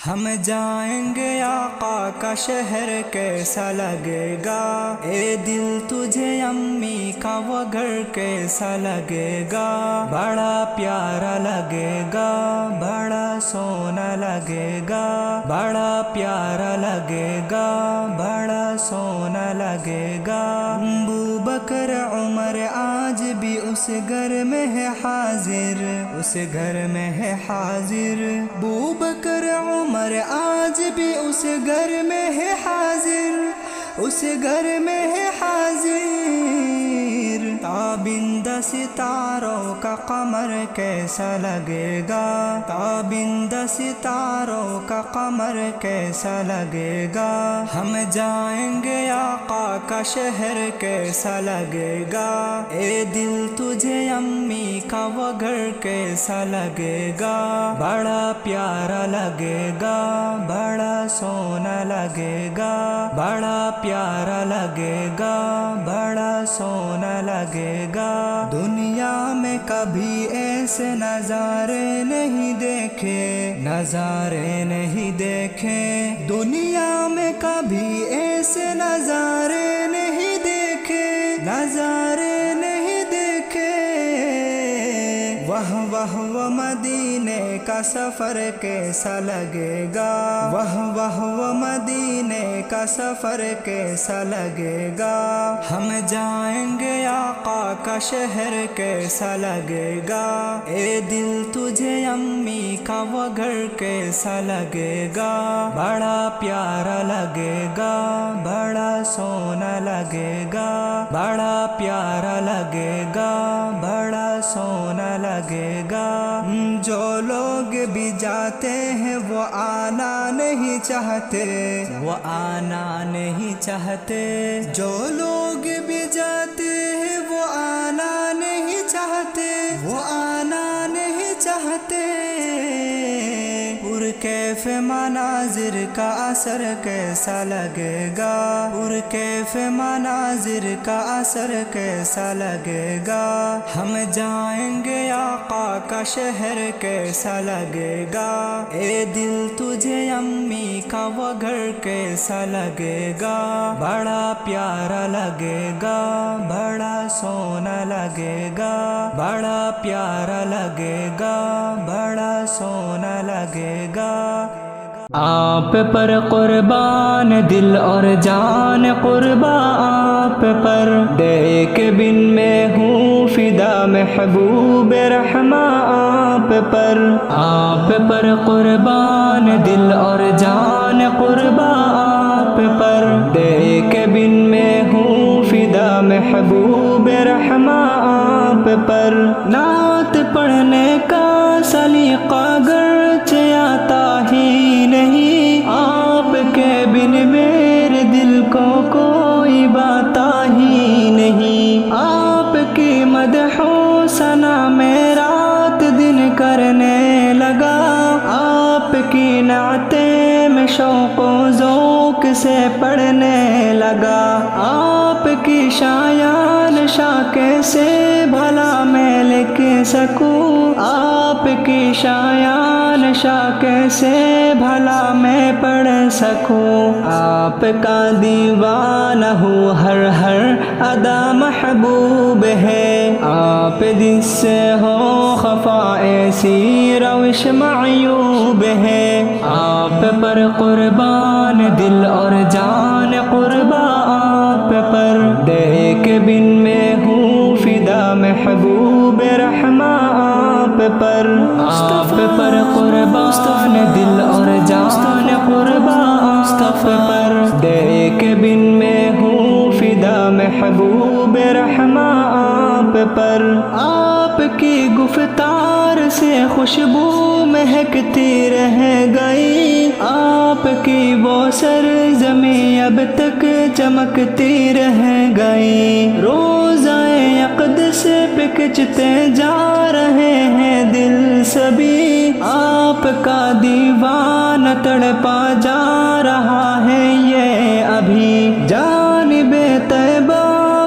ہم جائیں گے آقا کا شہر کیسا لگے گا، اے دل تجھے امی کا وہ گھر کیسا لگے گا، بڑا پیارا لگے گا، بڑا سونا لگے گا، بڑا پیارا لگے گا، بڑا سونا لگے گا۔ ابو بکر عمر آج بھی اس گھر میں ہے حاضر، اس گھر میں ہے حاضر۔ ابو بکر عمر آج بھی اس گھر میں ہے حاضر، اس گھر میں ہے حاضر۔ تابندہ ستاروں کا قمر کیسا لگے گا، تابندہ ستاروں کا قمر کیسا لگے گا۔ ہم جائیں گے آقا کا شہر کیسا لگے گا، اے دل تجھے امی کا وہ گھر کیسا لگے گا، بڑا پیارا لگے گا، بڑا سونا لگے گا، بڑا پیارا لگے گا، بڑا سونا لگے گا۔ دنیا میں کبھی ایسے نظارے نہیں دیکھے، نظارے نہیں دیکھے، دنیا میں کبھی ایسے نظارے نہیں دیکھے، نظارے نہیں دیکھے۔ وہ مدینے کا سفر کیسا لگے گا، وہ مدینے کا سفر کیسا لگے گا۔ ہم جائیں گے آقا کا شہر کیسا لگے گا، اے دل تجھے امی کا وہ گھر کیسا لگے گا، بڑا پیارا لگے گا، بڑا سونا لگے گا، بڑا پیارا لگے گا، بڑا سونا لگے گا۔ جو لوگ بھی جاتے ہیں وہ آنا نہیں چاہتے، وہ آنا نہیں چاہتے، جو لوگ بھی جاتے ہیں وہ آنا نہیں چاہتے، وہ آنا نہیں چاہتے۔ پرکیف مناظر کا اثر کیسا لگے گا، پرکیف مناظر کا اثر کیسا لگے گا۔ ہم جائیں گے آقا کا شہر کیسا لگے گا، اے دل تجھے امی کا وہ گھر کیسا لگے گا، بڑا پیارا لگے گا، بڑا سونا لگے گا، بڑا پیارا لگے گا، بڑا سونا لگے گا۔ آپ پر قربان دل اور جان قربان آپ پر، دے کے بن میں ہوں فدا محبوب رحماں آپ پر، آپ پر قربان دل اور جان قربان آپ پر، دے کے بن میں ہوں فدا محبوب رحماں آپ پر۔ نعت پڑھنے کا سلیقہ گرچہ آتا ہی نہیں، آپ کے بن میرے دل کو کوئی بات ہی نہیں، آپ کی مدح و ثنا میں رات دن کرنے لگا، آپ کی نعتیں میں شوق و ذوق سے پڑھنے لگا، آپ کی شایان شاہ کیسے بھلا میں لکھ سکوں، آپ کی شایان شاہ کیسے بھلا میں پڑھ سکوں۔ آپ کا دیوانہ ہوں ہر ہر ادا محبوب ہے، آپ جس سے ہو خفا ایسی روش معیوب ہے، آپ پر قربان دل اور جان قربان آپ پر، دے کے بن میں ہوں فدا محبوب رحماں آپ پر، آپ پر قربان دل اور جان قربان آپ پر، دے کے بن میں ہوں فدا محبوب رحماں آپ پر۔ آپ کی گفتار سے خوشبو مہکتی رہ گئی، آپ کی وہ سرزمین اب تک چمکتی رہ گئی، روزائے اقدس پہ کھنچتے جا رہے ہیں دل سبھی، آپ کا دیوانہ تڑپا جا رہا ہے یہ ابھی، جانب طیبہ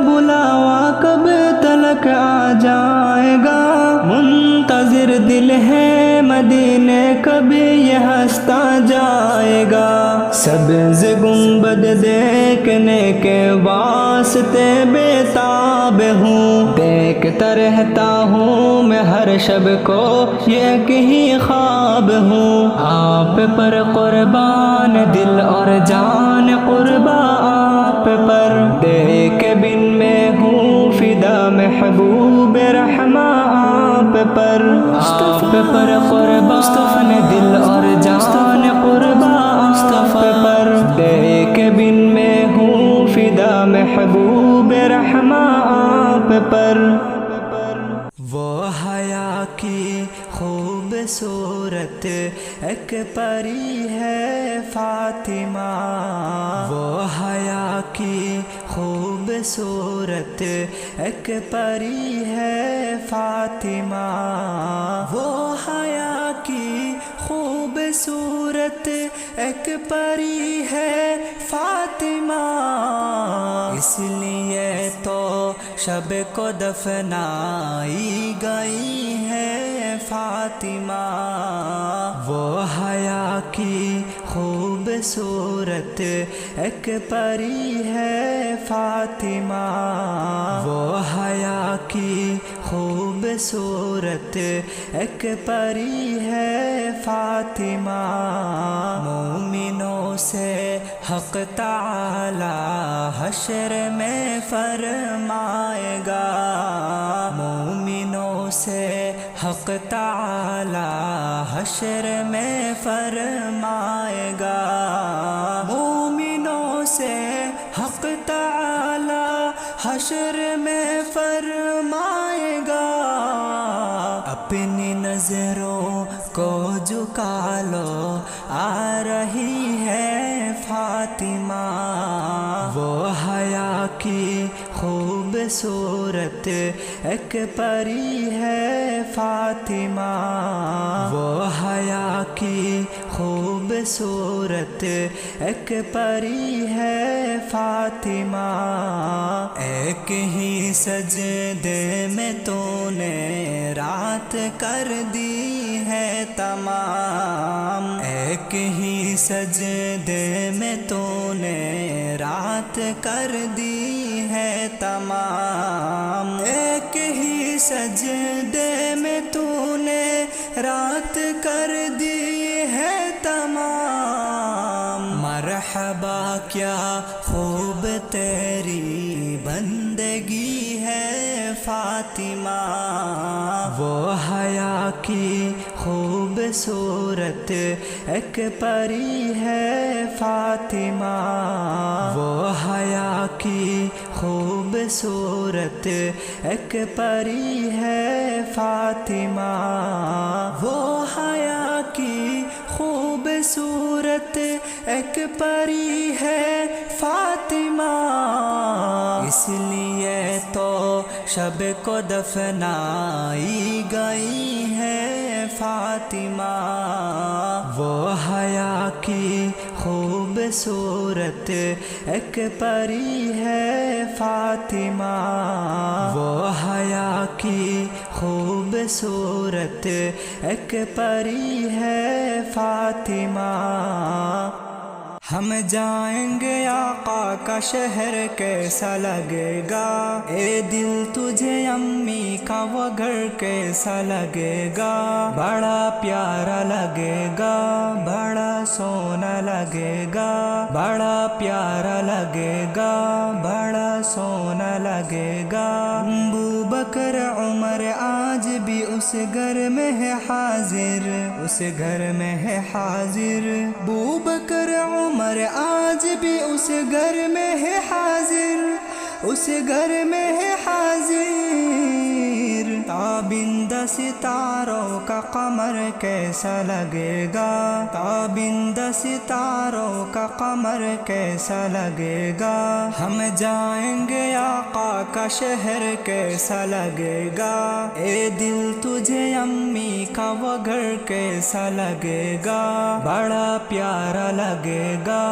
بلاوا کب تلک آ جائے گا، منتظر دل ہے مدینے کب یہ ہنستا جائے جائے گا۔ سبز گنبد دیکھنے کے واسطے بےتاب ہوں، دیکھتا رہتا ہوں میں ہر شب کو ایک ہی خواب ہوں۔ آپ پر قربان دل اور جان قربا آپ پر، دیکھ بن میں ہوں فدا محبوب رحماں آپ پر۔ آپ پر قربان دل اور جان قربا آپ پر، دیکھ بن میں ہوں فدا محبوب رحماں آپ پر۔ وہ حیا کی خوبصورت ایک پری ہے فاطمہ، وہ حیا کی خوبصورت ایک پری ہے فاطمہ، وہ حیا کی خوبصورت ایک پری ہے فاطمہ۔ اس لیے تو شب کو دفنائی گئی ہے فاطمہ، وہ حیا کی خوبصورت ایک پری ہے فاطمہ، وہ حیا کی خوبصورت ایک پری ہے فاطمہ۔ مومنوں سے حق تعالی حشر میں فرمائے گا، مومنوں سے حق تعالی حشر میں فرمائے گا، مومنوں سے حق تعالی حشر میں فرمائے گا۔ اپنی نظروں کو جھکا لو آ رہی ہے فاطمہ، وہ حیا کی خوبصورت ایک پری ہے فاطمہ، وہ حیا کی خوبصورت ایک پری ہے فاطمہ۔ ایک ہی سجدے میں تو نے رات کر دی ہے تمام، ایک ہی سجدے میں تو نے رات کر دی ہے تمام، ایک ہی سجدے میں تو نے رات کر دی ہے تمام۔ مرحبا کیا خوب تیری بندگی ہے فاطمہ، وہ حیا کی خوبصورت ایک پری ہے فاطمہ، وہ حیا کی خوبصورت ایک پری ہے فاطمہ، وہ حیا کی خوبصورت ایک پری ہے فاطمہ۔ اس لیے تو شب کو دفنائی گئی ہے فاطمہ، وہ حیا کی خوبصورت ایک پری ہے فاطمہ، وہ حیا کی خوبصورت ایک پری ہے فاطمہ۔ ہم جائیں گے آقا کا شہر کیسا لگے گا، اے دل تجھے امی کا وہ گھر کیسا لگے گا، بڑا پیارا لگے گا، بڑا سونا لگے گا، بڑا پیارا لگے گا، بڑا سونا لگے گا۔ ابو بکر عمر آج بھی اس گھر میں ہے حاضر، اس گھر میں ہے حاضر، ابو بکر عمر آج بھی اس گھر میں ہے حاضر، اس گھر میں ہے حاضر۔ تابندہ ستاروں کا قمر کیسا لگے گا، تابندہ ستاروں کا قمر کیسا لگے گا، ہم جائیں گے آقا کا شہر کیسا لگے گا، اے دل تجھے امی کا وہ گھر کیسا لگے گا، بڑا پیارا لگے گا،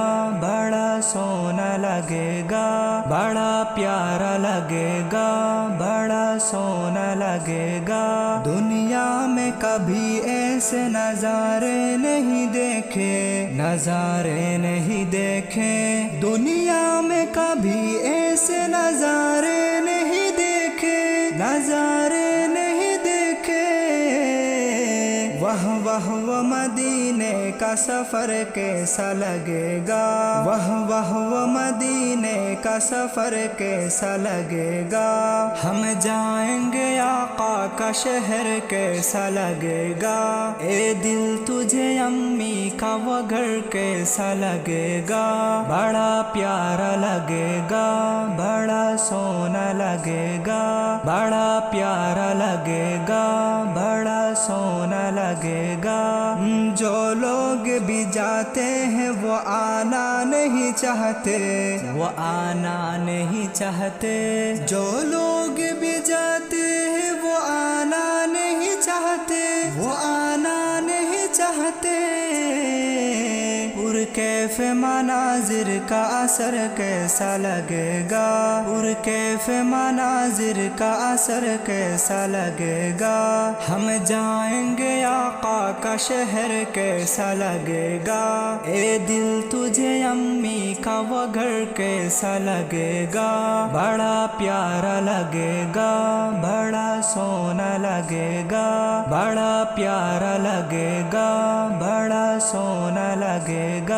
بڑا سونا لگے گا، بڑا پیارا لگے گا، بڑا سونا لگے گا۔ دنیا میں کبھی ایسے نظارے نہیں دیکھے، نہ نظارے نہیں دیکھے دنیا میں کبھی ایسے نظارے نہیں دیکھے نظارے نہیں دیکھے وہ مدینے کا سفر کیسا لگے گا وہ مدینے کا سفر کیسا لگے گا ہم جائیں گے آقا کا شہر کیسا لگے گا اے دل تجھے امی کا وہ گھر کیسا لگے گا بڑا پیارا لگے گا بڑا سونا لگے گا بڑا پیارا لگے گا بڑا سونا لگے گا جو لوگ بھی جاتے ہیں وہ آنا نہیں چاہتے وہ آنا نہیں چاہتے جو لوگ بھی جاتے ہیں وہ آنا نہیں چاہتے وہ آنا نہیں چاہتے کیف مناظر کا اثر کیسا لگے گا کیف مناظر کا اثر کیسا لگے گا ہم جائیں گے آقا کا شہر کیسا لگے گا اے دل تجھے امی کا وہ گھر کیسا لگے گا بڑا پیارا لگے گا بڑا سونا لگے گا بڑا پیارا لگے گا بڑا سونا لگے گا